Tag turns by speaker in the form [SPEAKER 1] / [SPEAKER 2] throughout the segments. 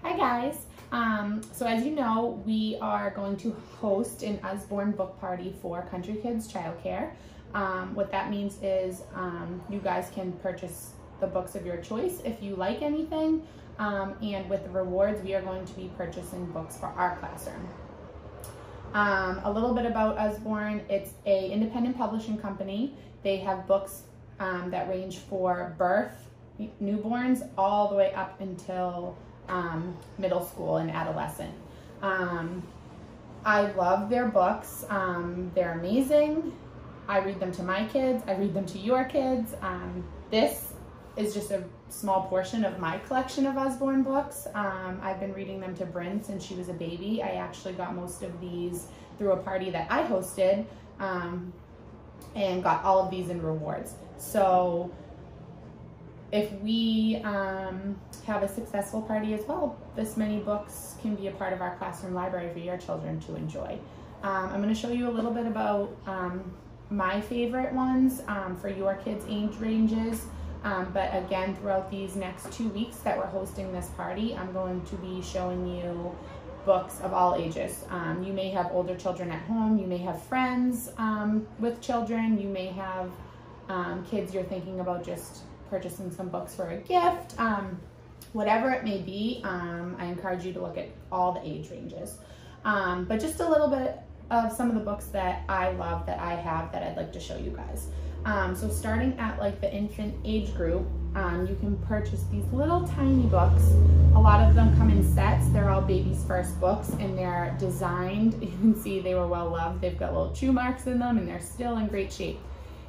[SPEAKER 1] Hi guys. So as you know, we are going to host an Usborne book party for Country Kids Childcare. What that means is you guys can purchase the books of your choice if you like anything. And with the rewards, we are going to be purchasing books for our classroom. A little bit about Usborne. It's an independent publishing company. They have books that range for birth, newborns, all the way up until middle school and adolescent. I love their books. They're amazing. I read them to my kids. I read them to your kids. This is just a small portion of my collection of Usborne books. I've been reading them to Bryn since she was a baby. I actually got most of these through a party that I hosted and got all of these in rewards. So if we have a successful party as well, this many books can be a part of our classroom library for your children to enjoy. I'm going to show you a little bit about my favorite ones for your kids' age ranges. But again, throughout these next 2 weeks that we're hosting this party, I'm going to be showing you books of all ages. You may have older children at home, you may have friends with children, you may have kids you're thinking about just purchasing some books for a gift. Whatever it may be, I encourage you to look at all the age ranges. But just a little bit of some of the books that I love, that I have, that I'd like to show you guys. So starting at like the infant age group, you can purchase these little tiny books. A lot of them come in sets. They're all baby's first books, and they're designed, you can see they were well loved. They've got little chew marks in them, and they're still in great shape.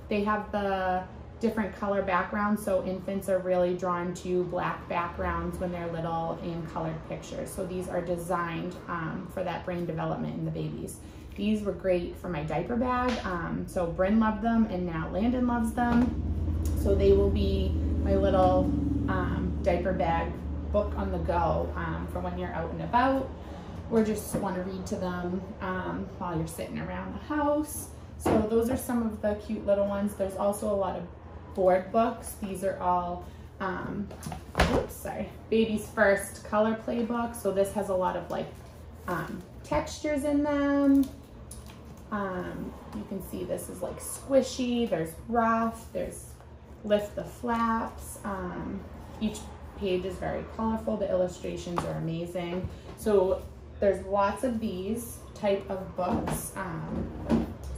[SPEAKER 1] They have the different color backgrounds, so infants are really drawn to black backgrounds when they're little, and colored pictures. So these are designed for that brain development in the babies. These were great for my diaper bag. So Bryn loved them, and now Landon loves them. So they will be my little diaper bag book on the go for when you're out and about, or just want to read to them while you're sitting around the house. So those are some of the cute little ones. There's also a lot of board books. These are all baby's first color play books. So this has a lot of like textures in them. You can see this is like squishy, there's rough, there's lift the flaps. Each page is very colorful. The illustrations are amazing. So there's lots of these type of books.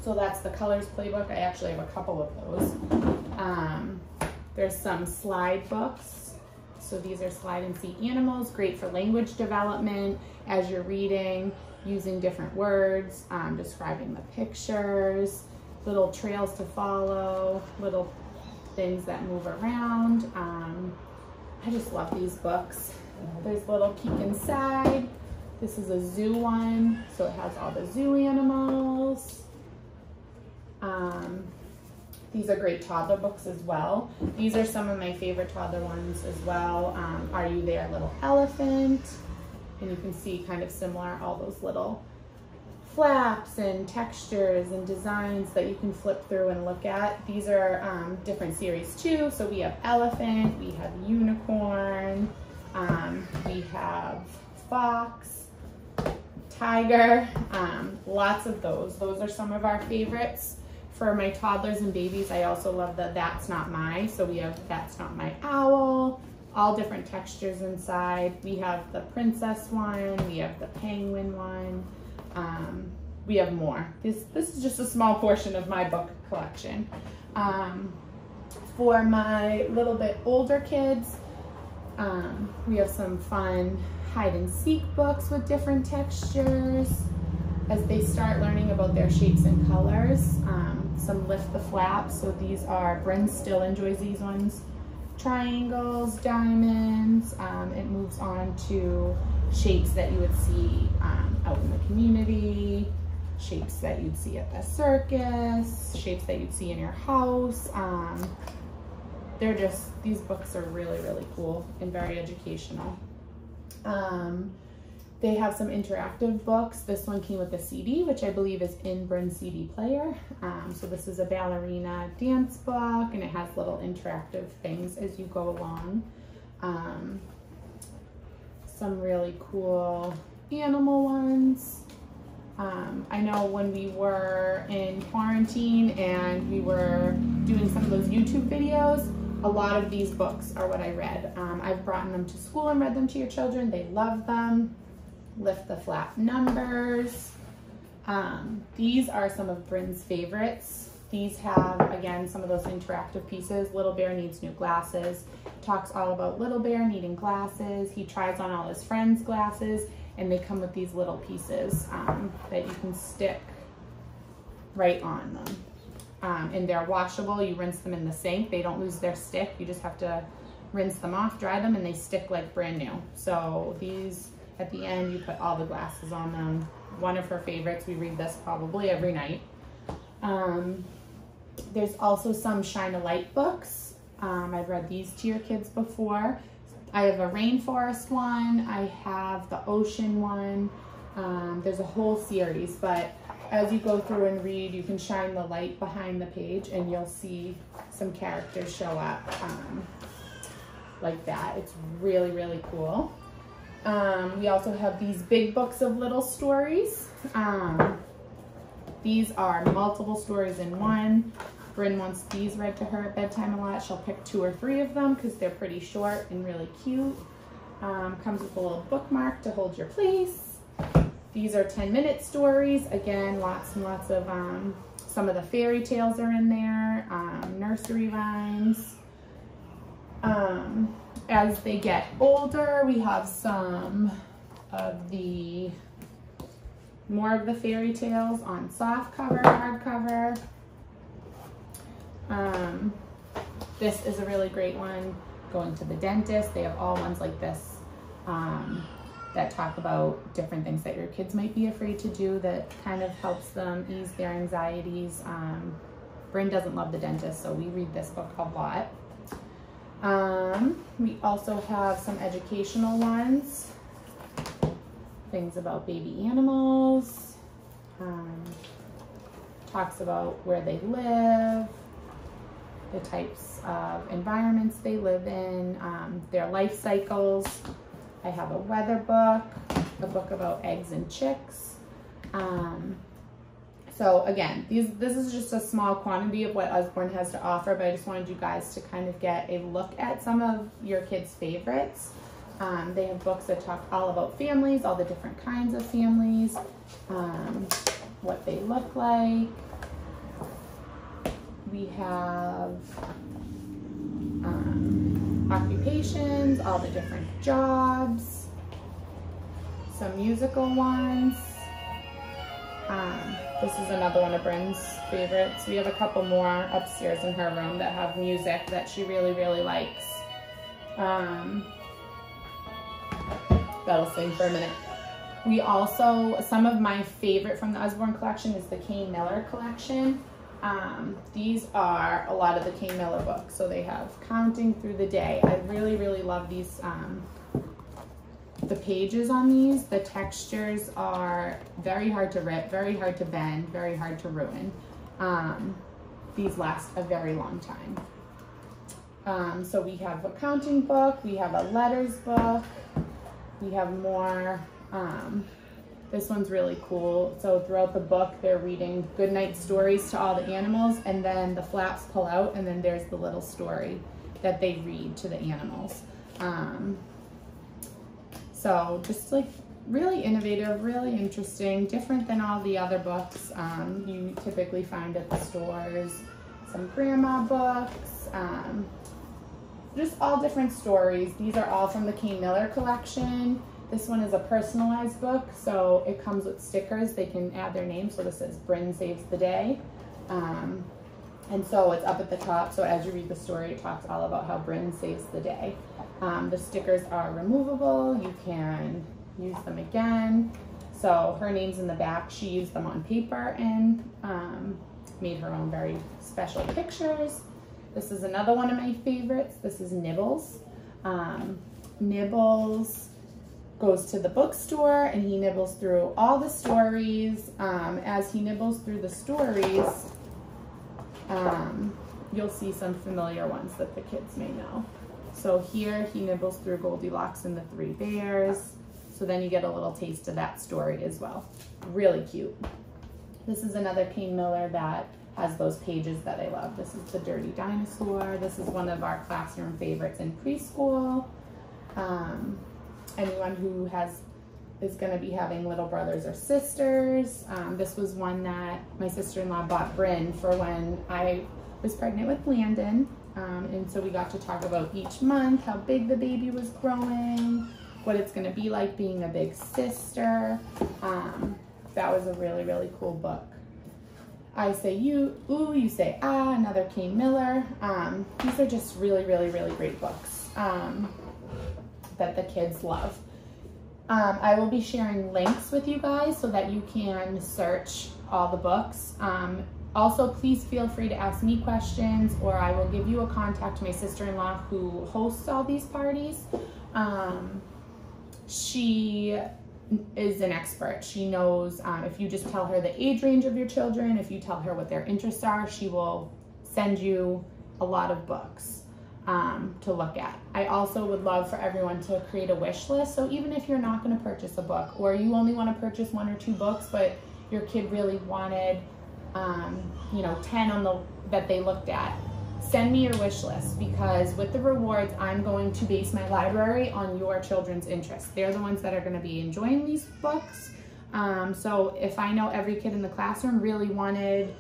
[SPEAKER 1] So that's the Colors Playbook. I actually have a couple of those. There's some slide books. So these are slide and see animals, great for language development as you're reading, using different words, describing the pictures, little trails to follow, little things that move around. I just love these books. There's a little peek inside. This is a zoo one, so it has all the zoo animals. These are great toddler books as well. These are some of my favorite toddler ones as well. Are You There, Little Elephant? And you can see kind of similar, all those little flaps and textures and designs that you can flip through and look at. These are different series too. So we have elephant, we have unicorn, we have fox, tiger, lots of those. Those are some of our favorites. For my toddlers and babies, I also love the That's Not My. So we have That's Not My Owl, all different textures inside. We have the princess one, we have the penguin one, we have more. This is just a small portion of my book collection. For my little bit older kids, we have some fun hide and seek books with different textures as they start learning about their shapes and colors. Some Lift the Flaps, so these are, Bryn still enjoys these ones. Triangles, diamonds, it moves on to shapes that you would see out in the community, shapes that you'd see at the circus, shapes that you'd see in your house. These books are really, really cool and very educational. They have some interactive books. This one came with a CD, which I believe is in Bryn's CD player. So this is a ballerina dance book, and it has little interactive things as you go along. some really cool animal ones. I know when we were in quarantine and we were doing some of those YouTube videos, a lot of these books are what I read. I've brought them to school and read them to your children. They love them. Lift the Flap Numbers. These are some of Bryn's favorites. These have, again, some of those interactive pieces. Little Bear Needs New Glasses. Talks all about Little Bear needing glasses. He tries on all his friends' glasses, and they come with these little pieces that you can stick right on them. And they're washable. You rinse them in the sink. They don't lose their stick. You just have to rinse them off, dry them, and they stick like brand new. So these, at the end, you put all the glasses on them. One of her favorites. We read this probably every night. There's also some Shine a Light books. I've read these to your kids before. I have a rainforest one. I have the ocean one. There's a whole series, but as you go through and read, you can shine the light behind the page and you'll see some characters show up like that. It's really, really cool. We also have these big books of little stories. These are multiple stories in one. Bryn wants these read to her at bedtime a lot. She'll pick 2 or 3 of them because they're pretty short and really cute. Comes with a little bookmark to hold your place. These are 10-minute stories. Again, lots and lots of, some of the fairy tales are in there, nursery rhymes. As they get older, we have some of the, more of the fairy tales on soft cover, hardcover. This is a really great one, Going to the Dentist. They have all ones like this that talk about different things that your kids might be afraid to do that kind of helps them ease their anxieties. Bryn doesn't love the dentist, so we read this book a lot. We also have some educational ones, things about baby animals, talks about where they live, the types of environments they live in, their life cycles. I have a weather book, a book about eggs and chicks. So again, this is just a small quantity of what Usborne has to offer, but I just wanted you guys to kind of get a look at some of your kids' favorites. They have books that talk all about families, all the different kinds of families, what they look like. We have occupations, all the different jobs, some musical ones. This is another one of Bryn's favorites. We have a couple more upstairs in her room that have music that she really, really likes. That'll sing for a minute. We also, some of my favorite from the Usborne collection is the Kane Miller collection. These are a lot of the Kane Miller books. So they have Counting Through the Day. I really, really love these, the pages on these. The textures are very hard to rip, very hard to bend, very hard to ruin. These last a very long time. So we have a counting book, we have a letters book, we have more. This one's really cool. So throughout the book, they're reading goodnight stories to all the animals, and then the flaps pull out, and then there's the little story that they read to the animals. So just like really innovative, really interesting, different than all the other books you typically find at the stores. Some grandma books, just all different stories. These are all from the Kane Miller collection. This one is a personalized book, so it comes with stickers. They can add their name, so this says Bryn Saves the Day. And so it's up at the top, so as you read the story, it talks all about how Bryn saves the day. The stickers are removable. You can use them again. So her name's in the back. She used them on paper and made her own very special pictures. This is another one of my favorites. This is Nibbles. Nibbles goes to the bookstore and he nibbles through all the stories. As he nibbles through the stories, you'll see some familiar ones that the kids may know. So here he nibbles through Goldilocks and the Three Bears. So then you get a little taste of that story as well. Really cute. This is another Kane Miller that has those pages that I love. This is The Dirty Dinosaur. This is one of our classroom favorites in preschool. Anyone who is going to be having little brothers or sisters. This was one that my sister-in-law bought Bryn for when I was pregnant with Landon. And so we got to talk about each month, how big the baby was growing, what it's going to be like being a big sister. That was a really, really cool book. I say you, ooh, you say ah, another Kane Miller. These are just really, really, really great books that the kids love. I will be sharing links with you guys so that you can search all the books. Also, please feel free to ask me questions, or I will give you a contact to my sister-in-law who hosts all these parties. She is an expert. She knows if you just tell her the age range of your children, if you tell her what their interests are, she will send you a lot of books to look at. I also would love for everyone to create a wish list. So even if you're not going to purchase a book, or you only want to purchase 1 or 2 books, but your kid really wanted, 10 that they looked at, send me your wish list, because with the rewards, I'm going to base my library on your children's interests. They're the ones that are going to be enjoying these books. So if I know every kid in the classroom really wanted,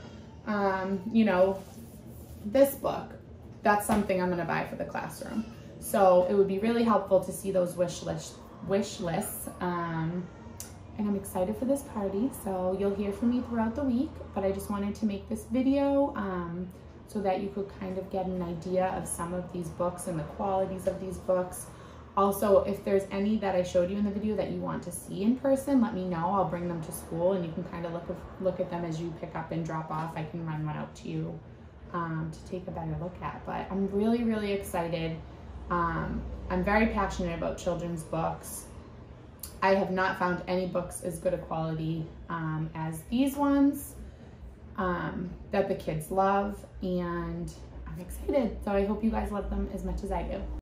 [SPEAKER 1] this book, that's something I'm going to buy for the classroom. So it would be really helpful to see those wish lists. And I'm excited for this party. So you'll hear from me throughout the week, but I just wanted to make this video so that you could kind of get an idea of some of these books and the qualities of these books. Also, if there's any that I showed you in the video that you want to see in person, let me know. I'll bring them to school and you can kind of look at them as you pick up and drop off. I can run one out to you to take a better look at. But I'm really, really excited. I'm very passionate about children's books. I have not found any books as good a quality as these ones that the kids love, and I'm excited. So I hope you guys love them as much as I do.